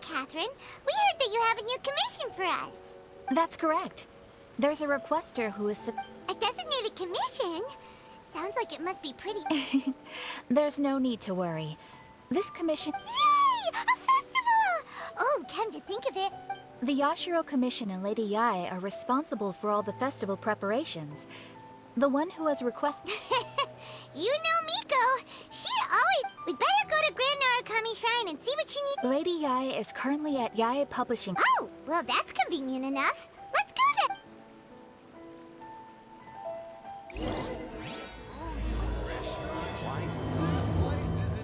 Catherine. We heard that you have a new commission for us. That's correct. There's a requester who is A designated commission? Sounds like it must be pretty... There's no need to worry. This commission... Yay! A festival! Oh, come to think of it... The Yashiro Commission and Lady Yae are responsible for all the festival preparations. The one who has requested... You know Miko. She always... We better go to Grand Narukami Shrine and see what she needs. Lady Yae is currently at Yae Publishing. Oh, well that's convenient enough. Let's go then.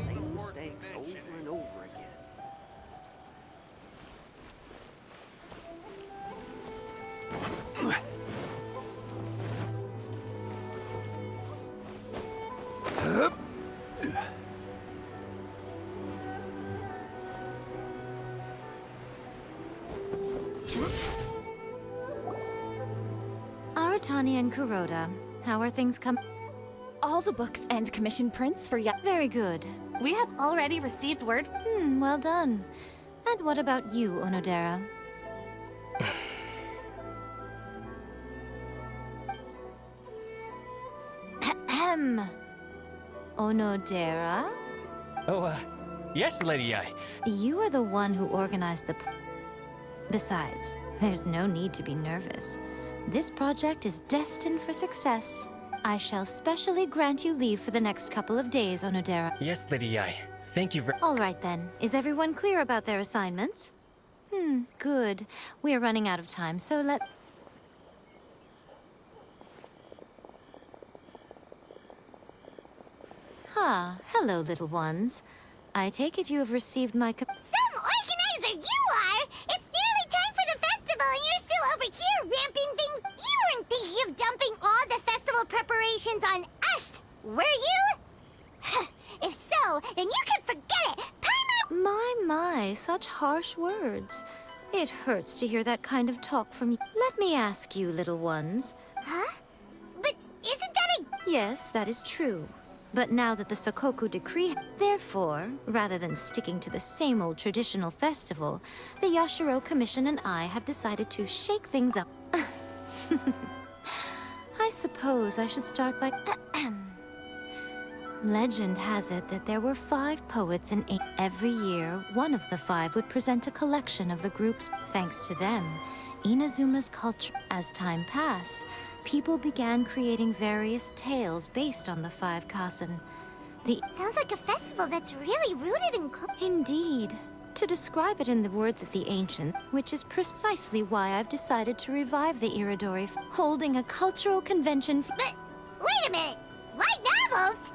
Same mistakes over and over again. Aratani and Kuroda, how are things coming? All the books and commission prints for Very good. We have already received word. Well done. And what about you, Onodera? Ahem. Onodera? Oh, yes, Lady Yae. You are the one who organized the Besides, there's no need to be nervous. This project is destined for success. I shall specially grant you leave for the next couple of days, Onodera. Yes, Lady Yae. Thank you very... All right then. Is everyone clear about their assignments? Good. We are running out of time, so let... Hello, little ones. I take it you have received my... Some organizer you are! It's nearly time for the festival and you're still over here ramping things. You weren't thinking of dumping all the festival preparations on us, were you? If so, then you can forget it. My, such harsh words. It hurts to hear that kind of talk from you. Let me ask you, little ones. Huh? But isn't that a... Yes, that is true. But now that the Sokoku decree... Therefore, rather than sticking to the same old traditional festival, the Yashiro Commission and I have decided to shake things up. I suppose I should start by... Legend has it that there were 5 poets in 8. Every year, one of the 5 would present a collection of the group's... Thanks to them, Inazuma's culture... As time passed, people began creating various tales based on the 5 kasen. Sounds like a festival that's really rooted in... Indeed. To describe it in the words of the ancient, which is precisely why I've decided to revive the Irodori, holding a cultural convention... But, wait a minute! Why novels?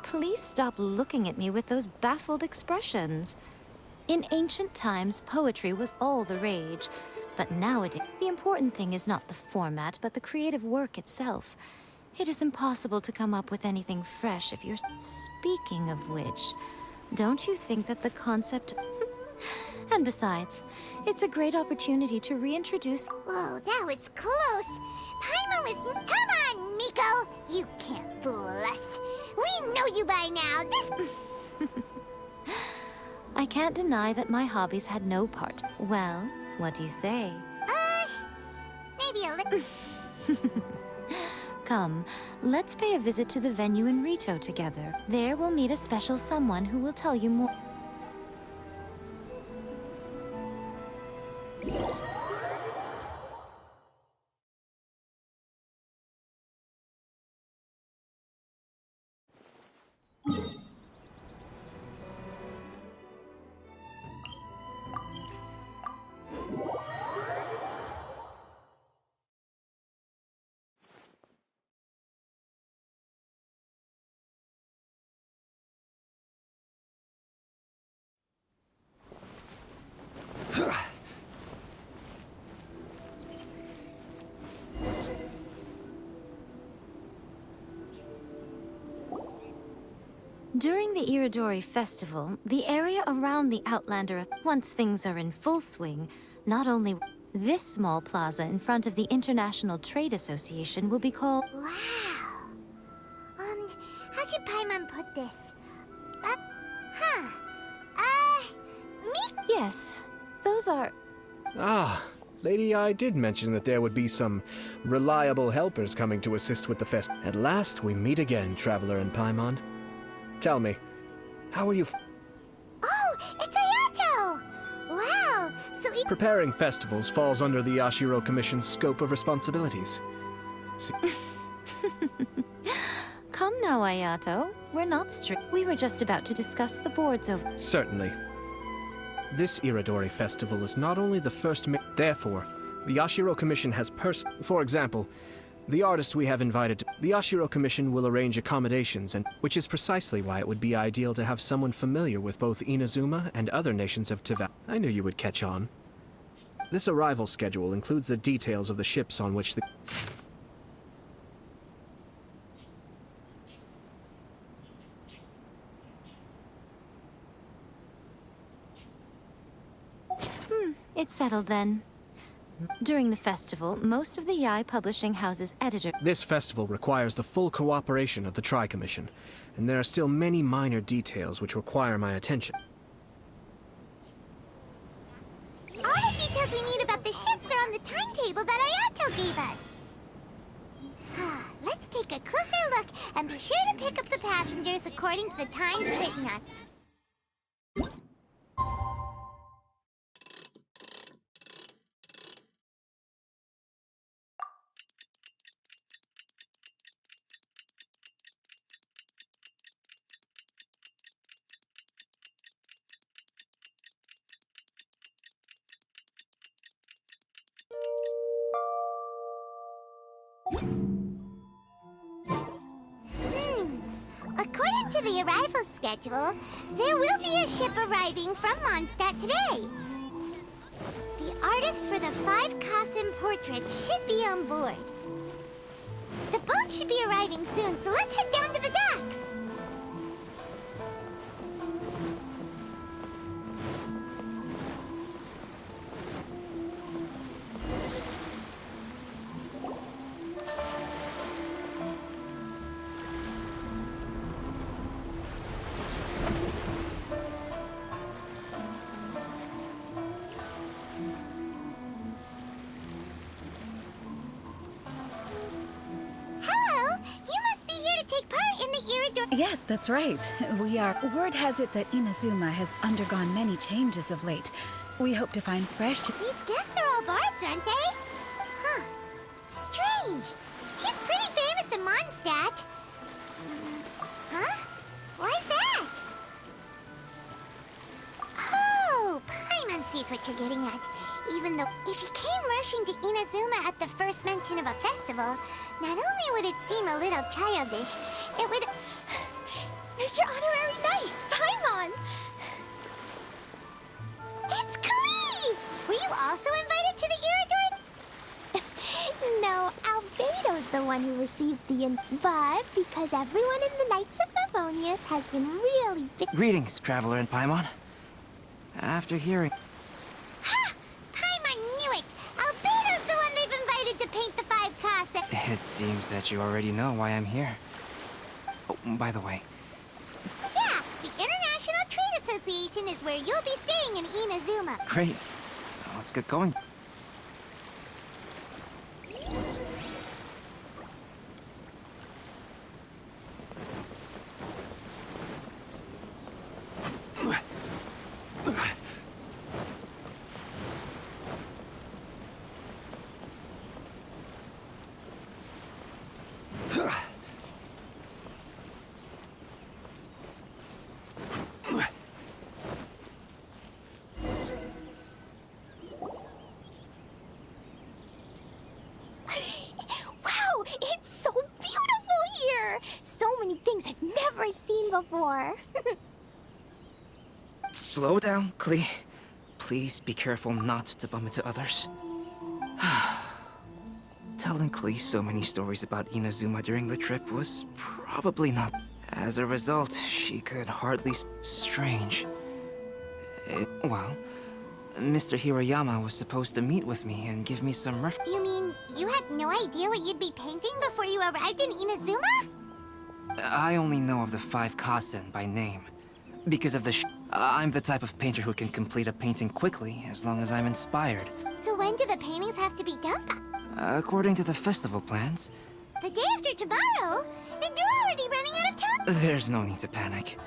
Please stop looking at me with those baffled expressions. In ancient times, poetry was all the rage. But nowadays, the important thing is not the format, but the creative work itself. It is impossible to come up with anything fresh if you're... Speaking of which, don't you think that the concept... And besides, it's a great opportunity to reintroduce... Whoa, that was close. Paimon was... Come on, Miko! You can't fool us. We know you by now. This... I can't deny that my hobbies had no part. Well, what do you say? Maybe a little... Come, let's pay a visit to the venue in Rito together. There we'll meet a special someone who will tell you more. During the Irodori festival, the area around the Outlander, once things are in full swing, not only this small plaza in front of the International Trade Association will be called... Wow. How should Paimon put this? Me? Yes, those are... Ah, Lady I did mention that there would be some reliable helpers coming to assist with the fest. At last, we meet again, Traveler and Paimon. Tell me, how are you Oh, it's Ayato! Wow, so Preparing festivals falls under the Yashiro Commission's scope of responsibilities. Come now, Ayato. We're not strict. We were just about to discuss the boards of... Certainly. This Irodori festival is not only the first therefore, the Yashiro Commission has For example, the artist we have invited to... The Yashiro Commission will arrange accommodations, and which is precisely why it would be ideal to have someone familiar with both Inazuma and other nations of Teva. I knew you would catch on. This arrival schedule includes the details of the ships on which the... It's settled then. During the festival, most of the Yae Publishing House's editor... This festival requires the full cooperation of the Tri-Commission, and there are still many minor details which require my attention. all the details we need about the ships are on the timetable that Ayato gave us. Let's take a closer look and be sure to pick up the passengers according to the times written on. According to the arrival schedule, there will be a ship arriving from Mondstadt today. The artist for the 5 Kasim portraits should be on board. The boat should be arriving soon, so let's head down to the docks. Yes, that's right. We are. Word has it that Inazuma has undergone many changes of late. We hope to find fresh... These guests are all bards, aren't they? Huh. Strange. He's pretty famous in Mondstadt. Huh? Why's that? Oh, Paimon sees what you're getting at. Even though, if he came rushing to Inazuma at the first mention of a festival, not only would it seem a little childish, it would... Mr. Honorary Knight, Paimon! It's Klee! Were you also invited to the Irodori? No, Albedo's the one who received the but because everyone in the Knights of Favonius has been really Greetings, Traveler and Paimon. After hearing... Ha! Paimon knew it! Albedo's the one they've invited to paint the 5 Casa. It seems that you already know why I'm here. Oh, by the way, Yeah, the International Trade Association is where you'll be staying in Inazuma. great. Let's get going. Wow, it's so beautiful here! So many things I've never seen before. Slow down, Klee. Please be careful not to bump into others. Telling Klee so many stories about Inazuma during the trip was probably not... As a result, she could hardly... Strange. Well, Mr. Hirayama was supposed to meet with me and give me some You mean you had no idea what you'd be painting before you arrived in Inazuma? I only know of the 5 kasen by name. Because of the I'm the type of painter who can complete a painting quickly, as long as I'm inspired. So when do the paintings have to be done by? According to the festival plans. The day after tomorrow? Then you're already running out of time! There's no need to panic.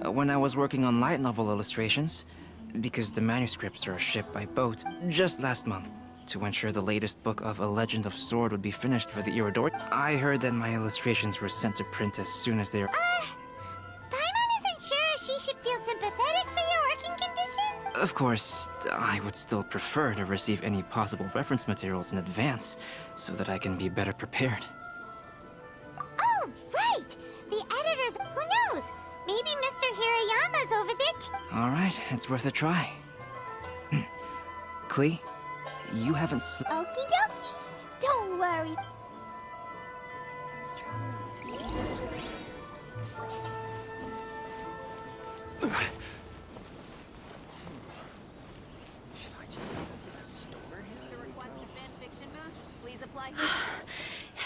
When I was working on light novel illustrations, because the manuscripts are shipped by boat, just last month, to ensure the latest book of A Legend of Sword would be finished for the Irodori, I heard that my illustrations were sent to print as soon as they are... Paimon isn't sure if she should feel sympathetic for your working conditions? Of course, I would still prefer to receive any possible reference materials in advance, so that I can be better prepared. Oh, right! The editors, who knows? Maybe Mr. Hirayama's over there too. Alright, it's worth a try. Klee, you haven't Okie dokie. Don't worry.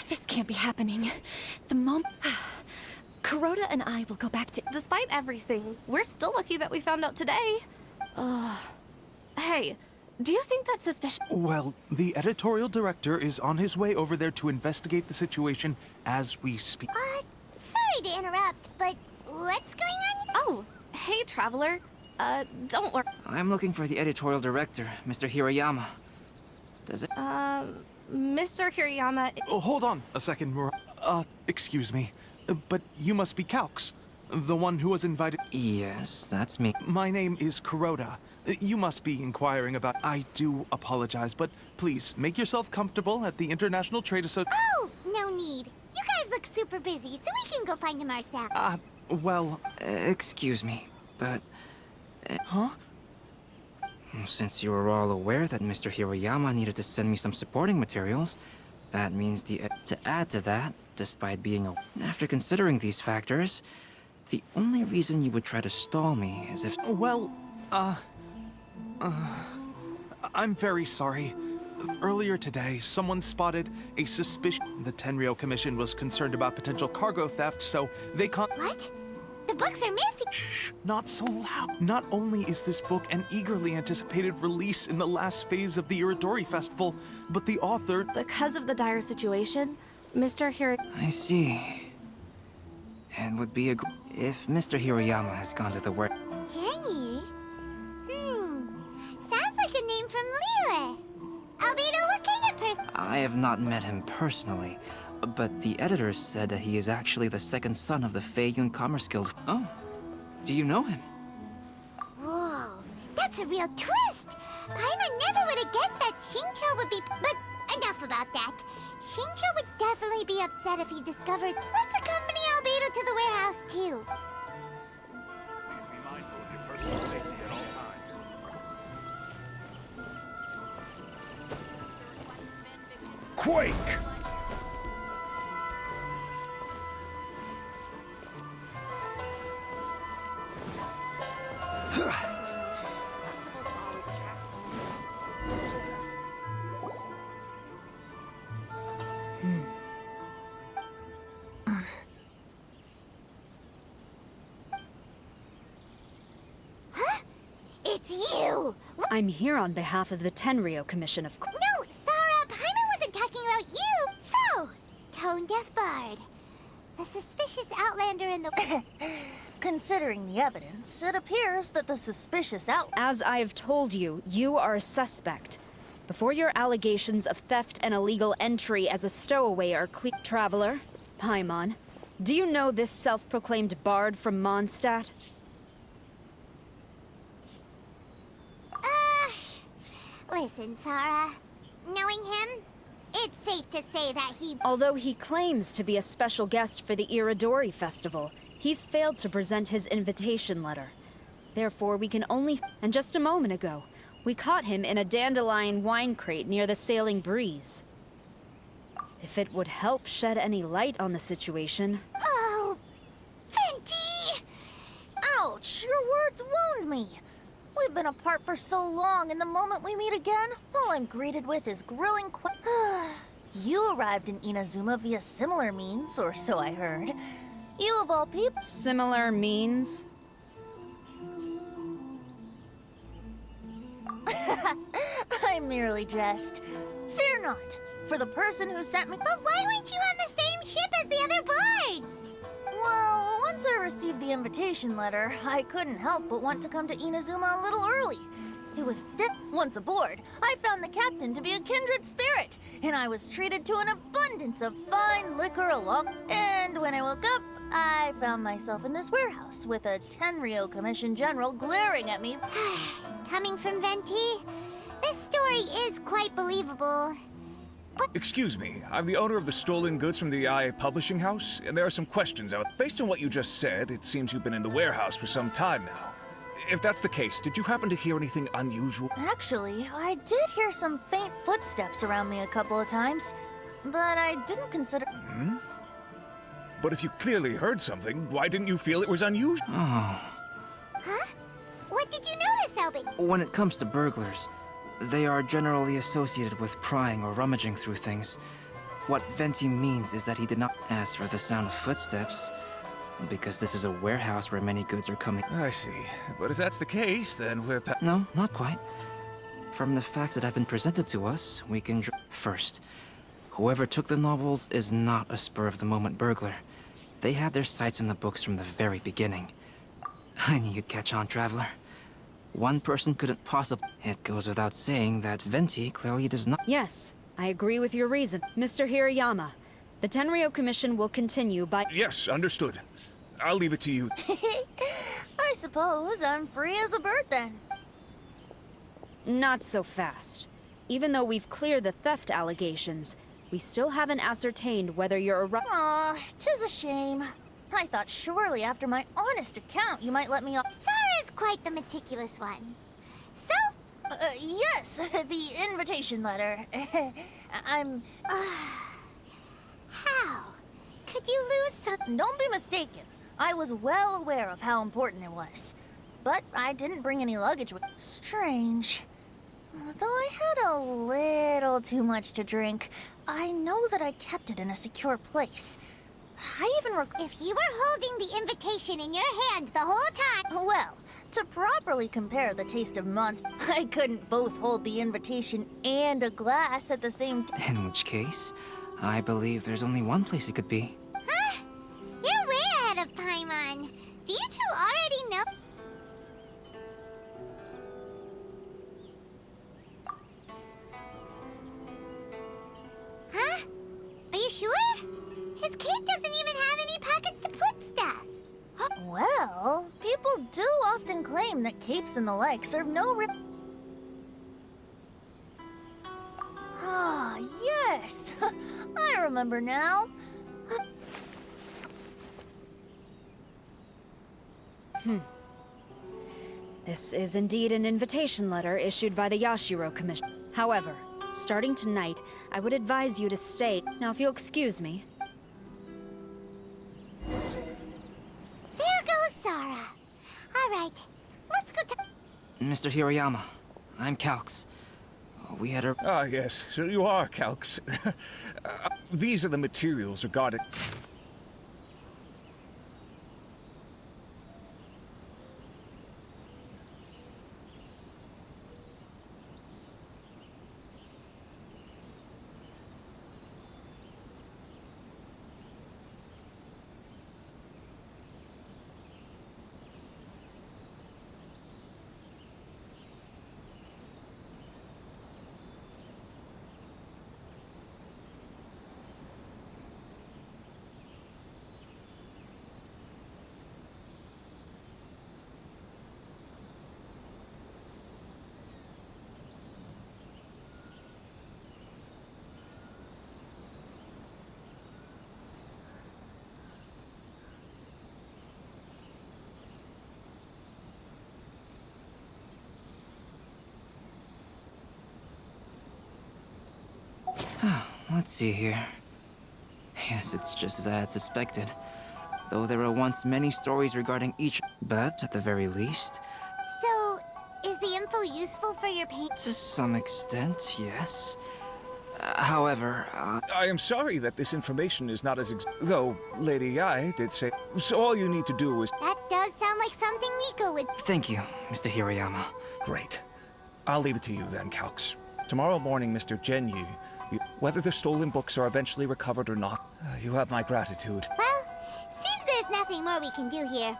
This can't be happening. The moment... Kuroda and I will go back to... Despite everything, we're still lucky that we found out today. Hey, do you think that's suspicious? Well, the editorial director is on his way over there to investigate the situation as we speak. Sorry to interrupt, but what's going on? Oh, hey, Traveler. Don't worry. I'm looking for the editorial director, Mr. Hirayama. Does it... Mr. Hirayama... Oh, hold on a second, excuse me. But you must be Calx, the one who was invited. Yes, that's me. My name is Kuroda. You must be inquiring about... I do apologize, but please, make yourself comfortable at the International Trade Association. Oh, no need. You guys look super busy, so we can go find him ourselves. Well... excuse me, but... Huh? Since you were all aware that Mr. Hirayama needed to send me some supporting materials, that means to add to that, despite being after considering these factors, the only reason you would try to stall me is if... Well, I'm very sorry. Earlier today, someone spotted a suspicion. The Tenryou Commission was concerned about potential cargo theft, so they What? The books are missing! Shh, not so loud. Not only is this book an eagerly anticipated release in the last phase of the Irodori Festival, but the author... Because of the dire situation, Mr. I see. And would be if Mr. Hirayama has gone to the work... Yanyi? Sounds like a name from Liyue. Albedo, what kind of person? I have not met him personally, but the editors said that he is actually the second son of the Feiyun Commerce Guild. Oh, do you know him? Whoa, that's a real twist! Paimon never would have guessed that Shincho would be... But enough about that. Shincho would definitely be upset if he discovers... Let's accompany Albedo to the warehouse, too. Please be mindful of your personal safety at all times. Quake! It's you! I'm here on behalf of the Tenryou Commission, of course. No, Sarah, Paimon wasn't talking about you! So, tone-deaf bard. The suspicious outlander in the... Considering the evidence, it appears that the suspicious As I've told you, you are a suspect. Before your allegations of theft and illegal entry as a stowaway are clear... Traveler, Paimon, do you know this self-proclaimed bard from Mondstadt? Listen, Sarah. Knowing him, it's safe to say that he... Although he claims to be a special guest for the Irodori Festival, he's failed to present his invitation letter. Therefore, we can only... And just a moment ago, we caught him in a dandelion wine crate near the Sailing Breeze. If it would help shed any light on the situation... Oh, for words wound me. We've been apart for so long, and the moment we meet again, all I'm greeted with is grilling You arrived in Inazuma via similar means, or so I heard. You of all people— Similar means? I merely jest. Fear not, for the person who sent me— But why weren't you on the same ship as the other bards? Well, once I received the invitation letter, I couldn't help but want to come to Inazuma a little early. It was once aboard, I found the captain to be a kindred spirit, and I was treated to an abundance of fine liquor along. And when I woke up, I found myself in this warehouse with a Tenryou Commission General glaring at me. Coming from Venti, this story is quite believable. Excuse me, I'm the owner of the stolen goods from the IA publishing house, and there are some questions out. Based on what you just said, it seems you've been in the warehouse for some time now. If that's the case, did you happen to hear anything unusual? Actually, I did hear some faint footsteps around me a couple of times, but I didn't consider— But if you clearly heard something, why didn't you feel it was unusual? Oh. Huh? What did you notice, Elbin? When it comes to burglars, they are generally associated with prying or rummaging through things. What Venti means is that he did not ask for the sound of footsteps, because this is a warehouse where many goods are coming. I see. But if that's the case, then we're No, not quite. From the facts that have been presented to us, we can first, whoever took the novels is not a spur-of-the-moment burglar. They had their sights on the books from the very beginning. I knew you'd catch on, Traveler. One person couldn't possibly— It goes without saying that Venti clearly does not— Yes, I agree with your reason. Mr. Hirayama, the Tenryou Commission will continue by— Yes, understood. I'll leave it to you. I suppose I'm free as a bird then. Not so fast. Even though we've cleared the theft allegations, we still haven't ascertained whether you're Aw, 'tis a shame. I thought surely after my honest account you might let me off. Sarah's quite the meticulous one. So? Yes, the invitation letter. I'm— How? Could you lose some— Don't be mistaken. I was well aware of how important it was. But I didn't bring any luggage with— Strange. Though I had a little too much to drink, I know that I kept it in a secure place. I even If you were holding the invitation in your hand the whole time— Well, to properly compare the taste of months, I couldn't both hold the invitation and a glass at the same time. In which case, I believe there's only one place it could be. Huh? You're way ahead of Paimon. Do you two already know— Huh? Are you sure? His cape doesn't even have any pockets to put stuff. Well, people do often claim that capes and the like serve no Ah, yes! I remember now. This is indeed an invitation letter issued by the Yashiro Commission. However, starting tonight, I would advise you to stay. Now, if you'll excuse me. There goes Zara. All right, let's go to— Mr. Hirayama, I'm Calx. We had a— Ah, yes, so you are, Calx. These are the materials regarding— Let's see here. Yes, it's just as I had suspected. Though there were once many stories regarding each, but at the very least, Suikou useful for your paint? To some extent, yes. However, I am sorry that this information is not as though Lady Yae did say. So all you need to do is... That does sound like something Miko would... Thank you, Mr. Hirayama. Great. I'll leave it to you then, Calx. Tomorrow morning, Mr. Genyu, whether the stolen books are eventually recovered or not, you have my gratitude. Well, seems there's nothing more we can do here.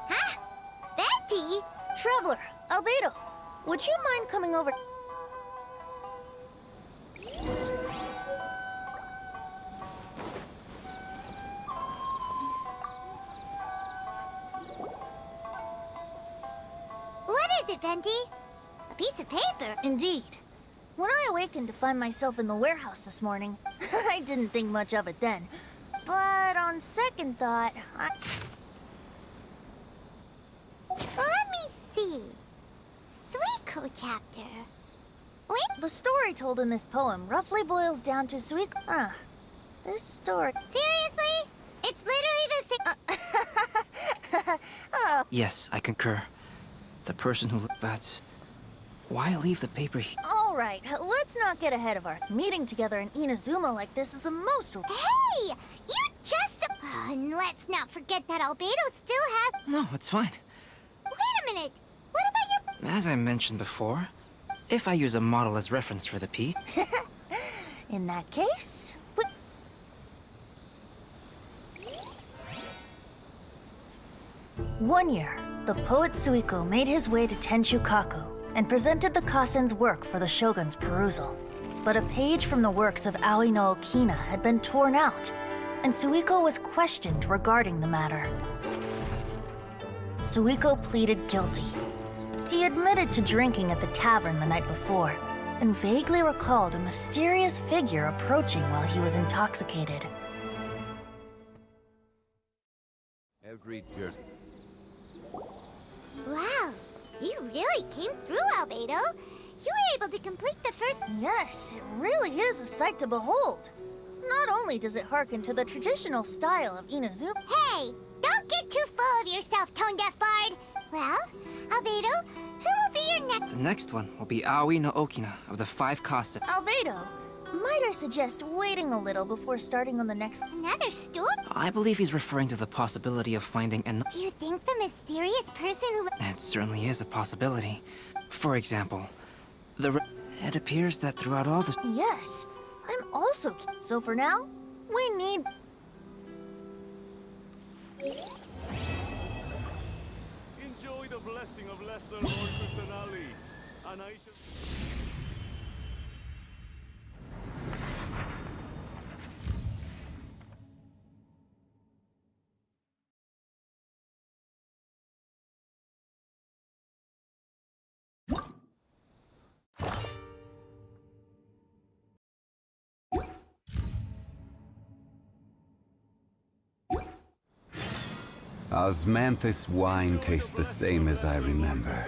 Huh? Betty? Traveler, Albedo, would you mind coming over? What is it, Venti? A piece of paper? Indeed. When I awakened to find myself in the warehouse this morning, I didn't think much of it then. But on second thought, Let me see. Suikou chapter. Wait. The story told in this poem roughly boils down to Suikou. This story... Seriously? It's literally the same... Yes, I concur. The person who... But... Why leave the paper here? All right, let's not get ahead of our... Meeting together in Inazuma like this is a most... Hey! You just... and let's not forget that Albedo still has... No, it's fine. Wait a minute! What about your... As I mentioned before, if I use a model as reference for the P... In that case... One year, the poet Suikou made his way to Tenshukaku and presented the Kasen's work for the shogun's perusal. But a page from the works of Aoi no Okina had been torn out, and Suikou was questioned regarding the matter. Suikou pleaded guilty. He admitted to drinking at the tavern the night before, and vaguely recalled a mysterious figure approaching while he was intoxicated. Every journey. Wow, you really came through, Albedo. You were able to complete the first... Yes, it really is a sight to behold. Not only does it harken to the traditional style of Inazuma... Hey, don't get too full of yourself, tone-deaf bard. Well, Albedo, who will be your next... The next one will be Aoi no Okina of the 5 Kasen. Albedo, might I suggest waiting a little before starting on the next... Another story? I believe he's referring to the possibility of finding an... Do you think the mysterious person who... It certainly is a possibility. For example, it appears that throughout all the... Yes, I'm also... So for now, we need... Enjoy the blessing of Lesser Lord Kusanali. And I shall... Osmanthus wine tastes the same as I remember.